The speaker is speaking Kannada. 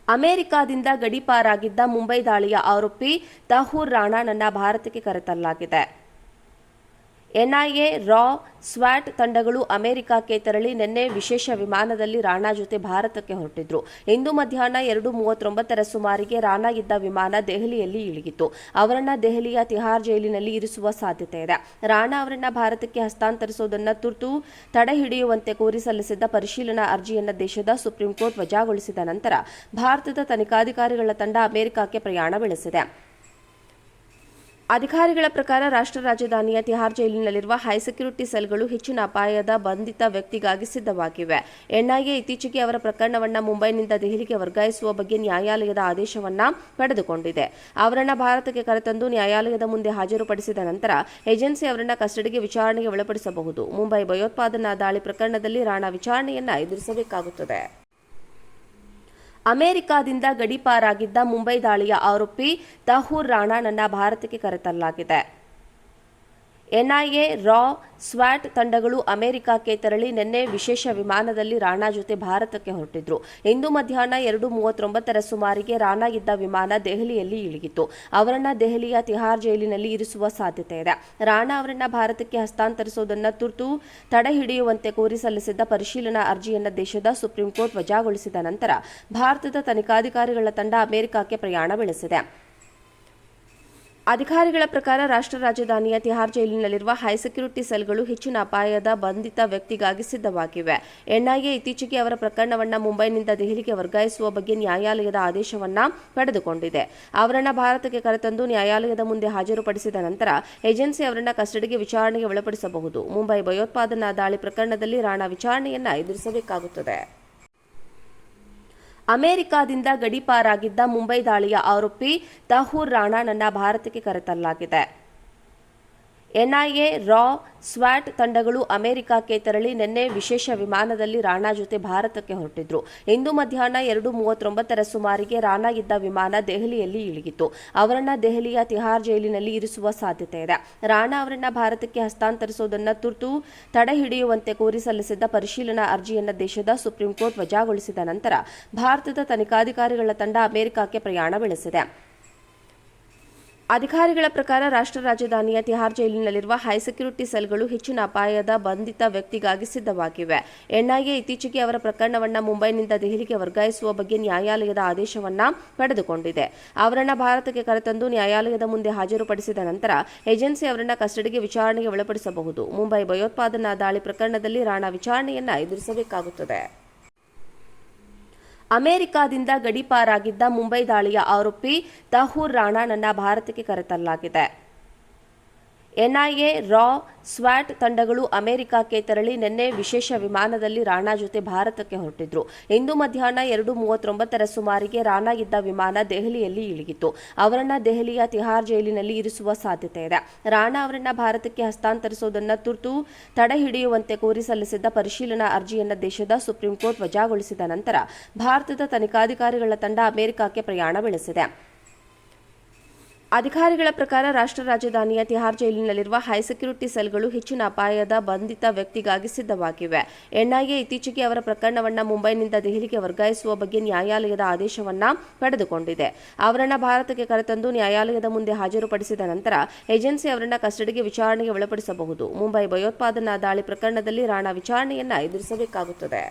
ಅಮೆರಿಕದಿಂದ ಗಡೀಪಾರಾಗಿದ್ದ ಮುಂಬೈ ದಾಳಿಯ ಆರೋಪಿ ತಹೂರ್ ರಾಣಾನನ್ನ ಭಾರತಕ್ಕೆ ಕರೆತರಲಾಗಿದೆ. ಎನ್ಐಎ, ರಾ, ಸ್ವಾಟ್ ತಂಡಗಳು ಅಮೆರಿಕಕ್ಕೆ ತೆರಳಿ ನಿನ್ನೆ ವಿಶೇಷ ವಿಮಾನದಲ್ಲಿ ರಾಣಾ ಜೊತೆ ಭಾರತಕ್ಕೆ ಹೊರಟಿದ್ರು. ಇಂದು ಮಧ್ಯಾಹ್ನ 2:39ರ ಸುಮಾರಿಗೆ ರಾಣಾ ಇದ್ದ ವಿಮಾನ ದೆಹಲಿಯಲ್ಲಿ ಇಳಿಗಿತ್ತು. ಅವರನ್ನ ದೆಹಲಿಯ ತಿಹಾರ್ ಜೈಲಿನಲ್ಲಿ ಇರಿಸುವ ಸಾಧ್ಯತೆ ಇದೆ. ರಾಣಾ ಅವರನ್ನ ಭಾರತಕ್ಕೆ ಹಸ್ತಾಂತರಿಸುವುದನ್ನು ತುರ್ತು ತಡೆಹಿಡಿಯುವಂತೆ ಕೋರಿ ಸಲ್ಲಿಸಿದ್ದ ಪರಿಶೀಲನಾ ಅರ್ಜಿಯನ್ನು ದೇಶದ ಸುಪ್ರೀಂಕೋರ್ಟ್ ವಜಾಗೊಳಿಸಿದ ನಂತರ ಭಾರತದ ತನಿಖಾಧಿಕಾರಿಗಳ ತಂಡ ಅಮೆರಿಕಕ್ಕೆ ಪ್ರಯಾಣ ಬೆಳೆಸಿದೆ. ಅಧಿಕಾರಿಗಳ ಪ್ರಕಾರ ರಾಷ್ಟ್ರ ರಾಜಧಾನಿಯ ತಿಹಾರ್ ಜೈಲಿನಲ್ಲಿರುವ ಹೈಸೆಕ್ಯೂರಿಟಿ ಸೆಲ್ಗಳು ಹೆಚ್ಚಿನ ಅಪಾಯದ ಬಂಧಿತ ವ್ಯಕ್ತಿಗಾಗಿ ಸಿದ್ಧವಾಗಿವೆ. ಎನ್ಐಎ ಇತ್ತೀಚೆಗೆ ಅವರ ಪ್ರಕರಣವನ್ನು ಮುಂಬೈನಿಂದ ದೆಹಲಿಗೆ ವರ್ಗಾಯಿಸುವ ಬಗ್ಗೆ ನ್ಯಾಯಾಲಯದ ಆದೇಶವನ್ನು ಪಡೆದುಕೊಂಡಿದೆ. ಅವರನ್ನು ಭಾರತಕ್ಕೆ ಕರೆತಂದು ನ್ಯಾಯಾಲಯದ ಮುಂದೆ ಹಾಜರುಪಡಿಸಿದ ನಂತರ ಏಜೆನ್ಸಿ ಅವರನ್ನು ಕಸ್ಟಡಿಗೆ ವಿಚಾರಣೆಗೆ ಒಳಪಡಿಸಬಹುದು. ಮುಂಬೈ ಭಯೋತ್ಪಾದನಾ ದಾಳಿ ಪ್ರಕರಣದಲ್ಲಿ ರಾಣಾ ವಿಚಾರಣೆಯನ್ನು ಎದುರಿಸಬೇಕಾಗುತ್ತದೆ. ಅಮೆರಿಕದಿಂದ ಗಡೀಪಾರಾಗಿದ್ದ ಮುಂಬೈ ದಾಳಿಯ ಆರೋಪಿ ತಹೂರ್ ರಾಣಾನನ್ನ ಭಾರತಕ್ಕೆ ಕರೆತರಲಾಗಿದೆ. ಎನ್ಐಎ, ರಾ, ಸ್ವಾಟ್ ತಂಡಗಳು ಅಮೆರಿಕಕ್ಕೆ ತೆರಳಿ ನಿನ್ನೆ ವಿಶೇಷ ವಿಮಾನದಲ್ಲಿ ರಾಣಾ ಜೊತೆ ಭಾರತಕ್ಕೆ ಹೊರಟಿದ್ರು. ಇಂದು ಮಧ್ಯಾಹ್ನ 2:39ರ ಸುಮಾರಿಗೆ ರಾಣಾ ಇದ್ದ ವಿಮಾನ ದೆಹಲಿಯಲ್ಲಿ ಇಳಿಗಿತ್ತು. ಅವರನ್ನ ದೆಹಲಿಯ ತಿಹಾರ್ ಜೈಲಿನಲ್ಲಿ ಇರಿಸುವ ಸಾಧ್ಯತೆ ಇದೆ. ರಾಣಾ ಅವರನ್ನ ಭಾರತಕ್ಕೆ ಹಸ್ತಾಂತರಿಸುವುದನ್ನು ತುರ್ತು ತಡೆಹಿಡಿಯುವಂತೆ ಕೋರಿ ಸಲ್ಲಿಸಿದ್ದ ಪರಿಶೀಲನಾ ಅರ್ಜಿಯನ್ನು ದೇಶದ ಸುಪ್ರೀಂಕೋರ್ಟ್ ವಜಾಗೊಳಿಸಿದ ನಂತರ ಭಾರತದ ತನಿಖಾಧಿಕಾರಿಗಳ ತಂಡ ಅಮೆರಿಕಕ್ಕೆ ಪ್ರಯಾಣ ಬೆಳೆಸಿದೆ. ಅಧಿಕಾರಿಗಳ ಪ್ರಕಾರ ರಾಷ್ಟ್ರ ರಾಜಧಾನಿಯ ತಿಹಾರ್ ಜೈಲಿನಲ್ಲಿರುವ ಹೈಸೆಕ್ಯೂರಿಟಿ ಸೆಲ್ಗಳು ಹೆಚ್ಚಿನ ಅಪಾಯದ ಬಂಧಿತ ವ್ಯಕ್ತಿಗಾಗಿ ಸಿದ್ಧವಾಗಿವೆ. ಎನ್ಐಎ ಇತ್ತೀಚೆಗೆ ಅವರ ಪ್ರಕರಣವನ್ನು ಮುಂಬೈನಿಂದ ದೆಹಲಿಗೆ ವರ್ಗಾಯಿಸುವ ಬಗ್ಗೆ ನ್ಯಾಯಾಲಯದ ಆದೇಶವನ್ನು ಪಡೆದುಕೊಂಡಿದೆ. ಅವರನ್ನು ಭಾರತಕ್ಕೆ ಕರೆತಂದು ನ್ಯಾಯಾಲಯದ ಮುಂದೆ ಹಾಜರುಪಡಿಸಿದ ನಂತರ ಏಜೆನ್ಸಿ ಅವರನ್ನು ಕಸ್ಟಡಿಗೆ ವಿಚಾರಣೆಗೆ ಒಳಪಡಿಸಬಹುದು. ಮುಂಬೈ ಭಯೋತ್ಪಾದನಾ ದಾಳಿ ಪ್ರಕರಣದಲ್ಲಿ ರಾಣಾ ವಿಚಾರಣೆಯನ್ನು ಎದುರಿಸಬೇಕಾಗುತ್ತದೆ. ಅಮೆರಿಕದಿಂದ ಗಡೀಪಾರಾಗಿದ್ದ ಮುಂಬೈ ದಾಳಿಯ ಆರೋಪಿ ತಹೂರ್ ರಾಣಾನನ್ನ ಭಾರತಕ್ಕೆ ಕರೆತರಲಾಗಿದೆ. ಎನ್ಐಎ, ರಾ, ಸ್ವಾಟ್ ತಂಡಗಳು ಅಮೆರಿಕಕ್ಕೆ ತೆರಳಿ ನಿನ್ನೆ ವಿಶೇಷ ವಿಮಾನದಲ್ಲಿ ರಾಣಾ ಜೊತೆ ಭಾರತಕ್ಕೆ ಹೊರಟಿದ್ರು. ಇಂದು ಮಧ್ಯಾಹ್ನ 2:39ರ ಸುಮಾರಿಗೆ ರಾಣಾ ಇದ್ದ ವಿಮಾನ ದೆಹಲಿಯಲ್ಲಿ ಇಳಿಗಿತ್ತು. ಅವರನ್ನ ದೆಹಲಿಯ ತಿಹಾರ್ ಜೈಲಿನಲ್ಲಿ ಇರಿಸುವ ಸಾಧ್ಯತೆ ಇದೆ. ರಾಣಾ ಅವರನ್ನ ಭಾರತಕ್ಕೆ ಹಸ್ತಾಂತರಿಸುವುದನ್ನು ತುರ್ತು ತಡೆಹಿಡಿಯುವಂತೆ ಕೋರಿ ಸಲ್ಲಿಸಿದ್ದ ಪರಿಶೀಲನಾ ಅರ್ಜಿಯನ್ನು ದೇಶದ ಸುಪ್ರೀಂಕೋರ್ಟ್ ವಜಾಗೊಳಿಸಿದ ನಂತರ ಭಾರತದ ತನಿಖಾಧಿಕಾರಿಗಳ ತಂಡ ಅಮೆರಿಕಕ್ಕೆ ಪ್ರಯಾಣ ಬೆಳೆಸಿದೆ. ಅಧಿಕಾರಿಗಳ ಪ್ರಕಾರ ರಾಷ್ಟ್ರ ರಾಜಧಾನಿಯ ತಿಹಾರ್ ಜೈಲಿನಲ್ಲಿರುವ ಹೈಸೆಕ್ಯೂರಿಟಿ ಸೆಲ್ಗಳು ಹೆಚ್ಚಿನ ಅಪಾಯದ ಬಂಧಿತ ವ್ಯಕ್ತಿಗಾಗಿ ಸಿದ್ಧವಾಗಿವೆ. ಎನ್ಐಎ ಇತ್ತೀಚೆಗೆ ಅವರ ಪ್ರಕರಣವನ್ನು ಮುಂಬೈನಿಂದ ದೆಹಲಿಗೆ ವರ್ಗಾಯಿಸುವ ಬಗ್ಗೆ ನ್ಯಾಯಾಲಯದ ಆದೇಶವನ್ನು ಪಡೆದುಕೊಂಡಿದೆ. ಅವರನ್ನು ಭಾರತಕ್ಕೆ ಕರೆತಂದು ನ್ಯಾಯಾಲಯದ ಮುಂದೆ ಹಾಜರುಪಡಿಸಿದ ನಂತರ ಏಜೆನ್ಸಿ ಅವರನ್ನು ಕಸ್ಟಡಿಗೆ ವಿಚಾರಣೆಗೆ ಒಳಪಡಿಸಬಹುದು. ಮುಂಬೈ ಭಯೋತ್ಪಾದನಾ ದಾಳಿ ಪ್ರಕರಣದಲ್ಲಿ ರಾಣಾ ವಿಚಾರಣೆಯನ್ನು ಎದುರಿಸಬೇಕಾಗುತ್ತದೆ. ಅಮೆರಿಕದಿಂದ ಗಡೀಪಾರಾಗಿದ್ದ ಮುಂಬೈ ದಾಳಿಯ ಆರೋಪಿ ತಹೂರ್ ರಾಣಾನನ್ನ ಭಾರತಕ್ಕೆ ಕರೆತರಲಾಗಿದೆ. ಎನ್ಐಎ, ರಾ, ಸ್ವಾಟ್ ತಂಡಗಳು ಅಮೆರಿಕಕ್ಕೆ ತೆರಳಿ ನಿನ್ನೆ ವಿಶೇಷ ವಿಮಾನದಲ್ಲಿ ರಾಣಾ ಜೊತೆ ಭಾರತಕ್ಕೆ ಹೊರಟಿದ್ರು. ಇಂದು ಮಧ್ಯಾಹ್ನ 2:39ರ ಸುಮಾರಿಗೆ ರಾಣಾ ಇದ್ದ ವಿಮಾನ ದೆಹಲಿಯಲ್ಲಿ ಇಳಿಗಿತ್ತು. ಅವರನ್ನ ದೆಹಲಿಯ ತಿಹಾರ್ ಜೈಲಿನಲ್ಲಿ ಇರಿಸುವ ಸಾಧ್ಯತೆ ಇದೆ. ರಾಣಾ ಅವರನ್ನ ಭಾರತಕ್ಕೆ ಹಸ್ತಾಂತರಿಸುವುದನ್ನು ತುರ್ತು ತಡೆಹಿಡಿಯುವಂತೆ ಕೋರಿ ಸಲ್ಲಿಸಿದ್ದ ಪರಿಶೀಲನಾ ಅರ್ಜಿಯನ್ನು ದೇಶದ ಸುಪ್ರೀಂಕೋರ್ಟ್ ವಜಾಗೊಳಿಸಿದ ನಂತರ ಭಾರತದ ತನಿಖಾಧಿಕಾರಿಗಳ ತಂಡ ಅಮೆರಿಕಕ್ಕೆ ಪ್ರಯಾಣ ಬೆಳೆಸಿದೆ. ಅಮೆರಿಕದಿಂದ ಗಡೀಪಾರಾಗಿದ್ದ ಮುಂಬೈ ದಾಳಿಯ ಆರೋಪಿ ತಹೂರ್ ರಾಣಾನನ್ನ ಭಾರತಕ್ಕೆ ಕರೆತರಲಾಗಿದೆ. ಎನ್ಐಎ, ರಾ, ಸ್ವಾಟ್ ತಂಡಗಳು ಅಮೆರಿಕಕ್ಕೆ ತೆರಳಿ ನಿನ್ನೆ ವಿಶೇಷ ವಿಮಾನದಲ್ಲಿ ರಾಣಾ ಜೊತೆ ಭಾರತಕ್ಕೆ ಹೊರಟಿದ್ರು. ಇಂದು ಮಧ್ಯಾಹ್ನ 2:39ರ ಸುಮಾರಿಗೆ ರಾಣಾ ಇದ್ದ ವಿಮಾನ ದೆಹಲಿಯಲ್ಲಿ ಇಳಿಗಿತ್ತು. ಅವರನ್ನ ದೆಹಲಿಯ ತಿಹಾರ್ ಜೈಲಿನಲ್ಲಿ ಇರಿಸುವ ಸಾಧ್ಯತೆ ಇದೆ. ರಾಣಾ ಅವರನ್ನ ಭಾರತಕ್ಕೆ ಹಸ್ತಾಂತರಿಸುವುದನ್ನು ತುರ್ತು ತಡೆಹಿಡಿಯುವಂತೆ ಕೋರಿ ಸಲ್ಲಿಸಿದ್ದ ಪರಿಶೀಲನಾ ಅರ್ಜಿಯನ್ನು ದೇಶದ ಸುಪ್ರೀಂಕೋರ್ಟ್ ವಜಾಗೊಳಿಸಿದ ನಂತರ ಭಾರತದ ತನಿಖಾಧಿಕಾರಿಗಳ ತಂಡ ಅಮೆರಿಕಕ್ಕೆ ಪ್ರಯಾಣ ಬೆಳೆಸಿದೆ. ಅಧಿಕಾರಿಗಳ ಪ್ರಕಾರ ರಾಷ್ಟ್ರ ರಾಜಧಾನಿಯ ತಿಹಾರ್ ಜೈಲಿನಲ್ಲಿರುವ ಹೈಸೆಕ್ಯೂರಿಟಿ ಸೆಲ್ಗಳು ಹೆಚ್ಚಿನ ಅಪಾಯದ ಬಂಧಿತ ವ್ಯಕ್ತಿಗಾಗಿ ಸಿದ್ಧವಾಗಿವೆ. ಎನ್ಐಎ ಇತ್ತೀಚೆಗೆ ಅವರ ಪ್ರಕರಣವನ್ನು ಮುಂಬೈನಿಂದ ದೆಹಲಿಗೆ ವರ್ಗಾಯಿಸುವ ಬಗ್ಗೆ ನ್ಯಾಯಾಲಯದ ಆದೇಶವನ್ನು ಪಡೆದುಕೊಂಡಿದೆ. ಅವರನ್ನು ಭಾರತಕ್ಕೆ ಕರೆತಂದು ನ್ಯಾಯಾಲಯದ ಮುಂದೆ ಹಾಜರುಪಡಿಸಿದ ನಂತರ ಏಜೆನ್ಸಿ ಅವರನ್ನು ಕಸ್ಟಡಿಗೆ ವಿಚಾರಣೆಗೆ ಒಳಪಡಿಸಬಹುದು. ಮುಂಬೈ ಭಯೋತ್ಪಾದನಾ ದಾಳಿ ಪ್ರಕರಣದಲ್ಲಿ ರಾಣಾ ವಿಚಾರಣೆಯನ್ನು ಎದುರಿಸಬೇಕಾಗುತ್ತದೆ.